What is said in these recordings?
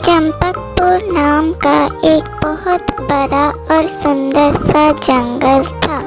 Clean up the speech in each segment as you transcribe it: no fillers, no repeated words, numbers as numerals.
चंपकपुर नाम का एक बहुत बड़ा और सुंदर सा जंगल था।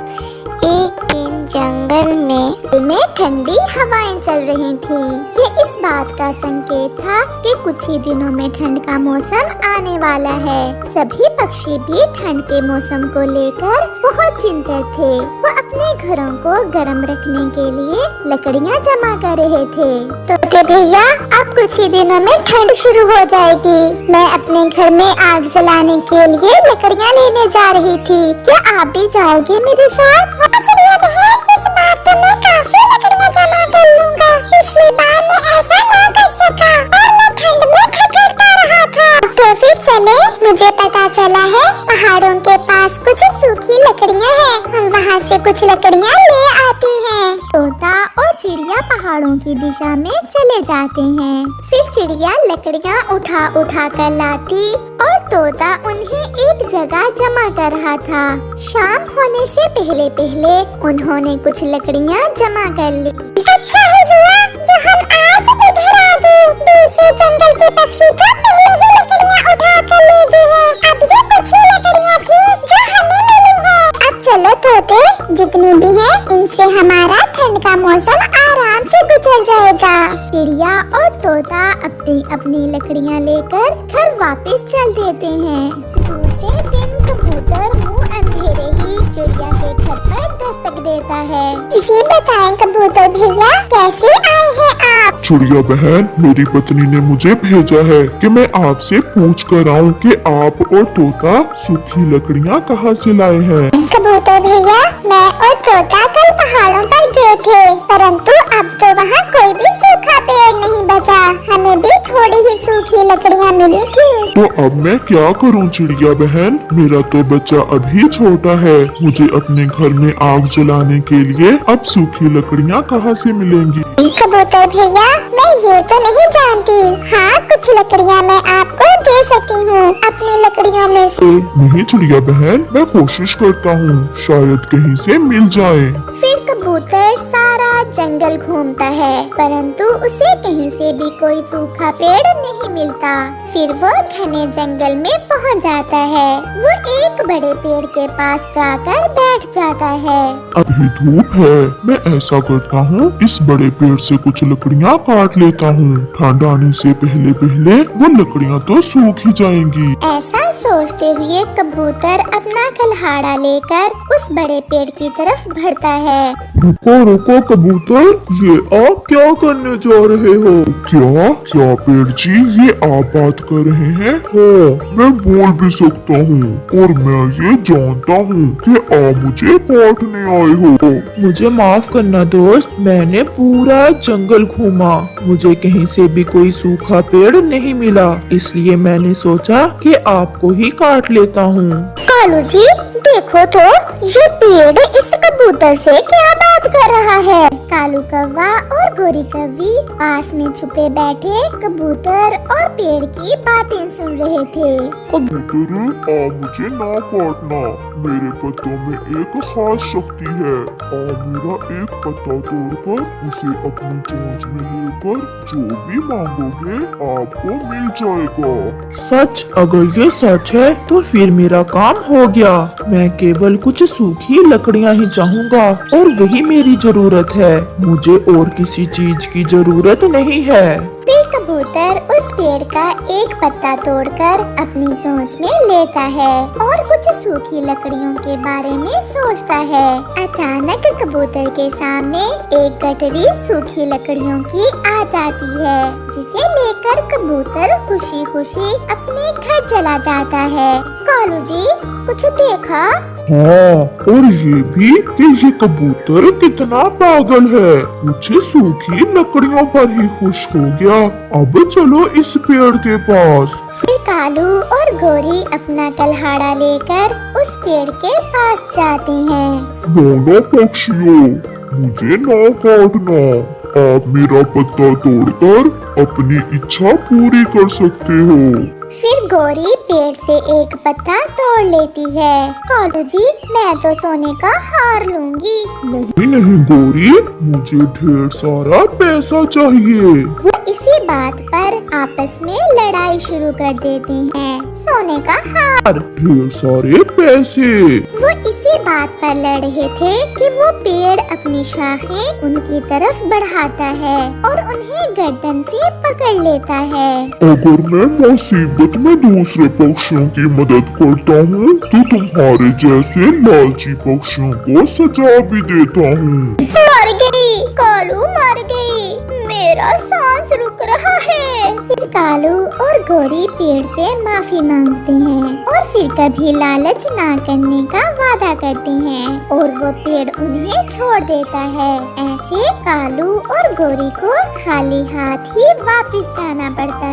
एक दिन जंगल में ठंडी हवाएं चल रही थीं। ये इस बात का संकेत था कि कुछ ही दिनों में ठंड का मौसम आने वाला है। सभी पक्षी भी ठंड के मौसम को लेकर बहुत चिंतित थे। वो अपने घरों को गर्म रखने के लिए लकड़ियाँ जमा कर रहे थे। तोते भैया, अब कुछ ही दिनों में ठंड शुरू हो जाएगी। मैं अपने घर में आग जलाने के लिए लकड़ियाँ लेने जा रही थी। क्या आप भी जाओगे मेरे साथ? हाँ चलिए बहन, इस बार तो मैं काफी लकड़ियाँ जमा कर लूँगा। पिछली बार मैं ऐसा ना कर सका और मैं ठंड में ठिठुरता रहा था। तो फिर चले। मुझे पता चला है पहाड़ों के पास कुछ सूखी लकड़ियाँ हैं। हम वहाँ से कुछ लकड़ियाँ ले आते हैं। तोता और चिड़िया पहाड़ों की दिशा में चले जाते हैं। फिर चिड़िया लकड़ियाँ उठा उठा कर लाती और तोता उन्हें एक जगह जमा कर रहा था। शाम होने से पहले पहले उन्होंने कुछ लकड़ियाँ जमा कर ली। अच्छा ही हुआ जो हम आज इधर आ गए। दूसरे जंगल के पक्षी तो पहले ही लकड़ियाँ उठा कर ले गए हैं। अब ये कुछ ही लकड़ियाँ थी जो हमें मिली है। अब चलो तोते, जितनी भी है इनसे हमारा ठंड का मौसम आराम से गुजर जाएगा। चिड़िया और तोता अपनी अपनी लकड़ियाँ लेकर घर वापस चल देते हैं। दूसरे दिन कबूतर मुँह अंधेरे ही चिड़िया के घर पर दस्तक देता है। जी बताएं कबूतर भैया, कैसे आए हैं आप? चिड़िया बहन, मेरी पत्नी ने मुझे भेजा है कि मैं आपसे पूछ कर आऊँ कि आप और तोता सूखी लकड़ियाँ कहाँ से लाए हैं। कबूतर भैया, मैं और तोता कल पहाड़ों पर गए थे, परंतु अब तो वहाँ कोई भी सूखा पेड़ नहीं बचा। हमें भी थोड़ी ही सूखी लकड़ियाँ मिली थी। तो अब मैं क्या करूँ चिड़िया बहन? मेरा तो बच्चा अभी छोटा है। मुझे अपने घर में आग जलाने के लिए अब सूखी लकड़ियाँ कहाँ से मिलेंगी? कबूतर भैया, मैं ये तो नहीं जानती। हाँ, कुछ लकड़ियाँ मैं आपको दे सकती हूँ अपनी लकड़ियों में से। नहीं चिड़िया बहन, मैं कोशिश करता हूँ, शायद कहीं से मिल जाए। फिर कबूतर सारा जंगल घूमता है, परंतु उसे कहीं से भी कोई सूखा पेड़ नहीं मिलता। फिर वो घने जंगल में पहुंच जाता है। वो एक बड़े पेड़ के पास जाकर बैठ जाता है। अभी धूप है, मैं ऐसा करता हूँ, इस बड़े पेड़ से कुछ लकड़ियाँ काट लेता हूँ। ठंड आने से पहले पहले वो लकड़ियाँ तो सूख ही जाएंगी। ऐसा सोचते हुए कबूतर अपना कल्हाड़ा लेकर उस बड़े पेड़ की तरफ बढ़ता है। रुको रुको कबूतर, ये आप क्या करने जा रहे हो? क्या क्या पेड़ जी, ये आप बात कर रहे हैं? हाँ, मैं बोल भी सकता हूँ और मैं ये जानता हूँ कि आप मुझे काटने आए हो। मुझे माफ करना दोस्त, मैंने पूरा जंगल घूमा, मुझे कहीं से भी कोई सूखा पेड़ नहीं मिला, इसलिए मैंने सोचा कि आपको ही काट लेता हूँ। कालू जी, देखो तो ये पेड़ इस कबूतर से क्या बात कर रहा है। कालू कौवा और गोरी कौवी पास में छुपे बैठे कबूतर और पेड़ की बातें सुन रहे थे। कबूतर, आप मुझे ना काटना, मेरे पत्तों में एक खास शक्ति है। आप मेरा एक पत्ता तोड़कर उसे अपनी चोंच में लेकर जो भी मांगोगे आपको मिल जाएगा। सच? अगर ये सच है तो फिर मेरा काम हो गया। मैं केवल कुछ सूखी लकड़ियाँ ही चाहूँगा और वही मेरी जरूरत है, मुझे और किसी चीज की जरूरत नहीं है। फिर कबूतर उस पेड़ का एक पत्ता तोड़कर अपनी चोंच में लेता है और कुछ सूखी लकड़ियों के बारे में सोचता है। अचानक कबूतर के सामने एक गठरी सूखी लकड़ियों की आ जाती है, जिसे लेकर कबूतर खुशी खुशी अपने घर चला जाता है। कालू जी, कुछ देखा? हाँ, और ये भी कि ये कबूतर कितना पागल है, मुझे सूखी लकड़ियों पर ही खुश हो गया। अब चलो इस पेड़ के पास। फिर कालू और गोरी अपना कल्हाड़ा लेकर उस पेड़ के पास जाते हैं। दोनों पक्षियों, मुझे ना काटना, आप मेरा पत्ता तोड़कर अपनी इच्छा पूरी कर सकते हो। फिर गोरी पेड़ से एक पत्ता तोड़ लेती है। कालू जी, मैं तो सोने का हार लूंगी। नहीं नहीं गोरी, मुझे ढेर सारा पैसा चाहिए। वो इसी बात पर आपस में लड़ाई शुरू कर देते हैं। सोने का हार। ढेर सारे पैसे। वो इसी बात पर लड़ रहे थे कि वो पेड़ अपनी शाखें उनकी तरफ बढ़ाता है और उन्हें गर्दन से पकड़ लेता है। अगर मैं मुसीबत में दूसरे पक्षियों की मदद करता हूँ तो तुम्हारे जैसे लालची पक्षियों को सजा भी देता हूँ। मर गई, कालू मर गई, मेरा सांस रुक रहा है। फिर कालू और गोरी पेड़ से माफी मांगते हैं और फिर कभी लालच ना करने का वादा करते हैं और वो पेड़ उन्हें छोड़ देता है। ऐसे कालू और गोरी को खाली हाथ ही वापस जाना पड़ता है।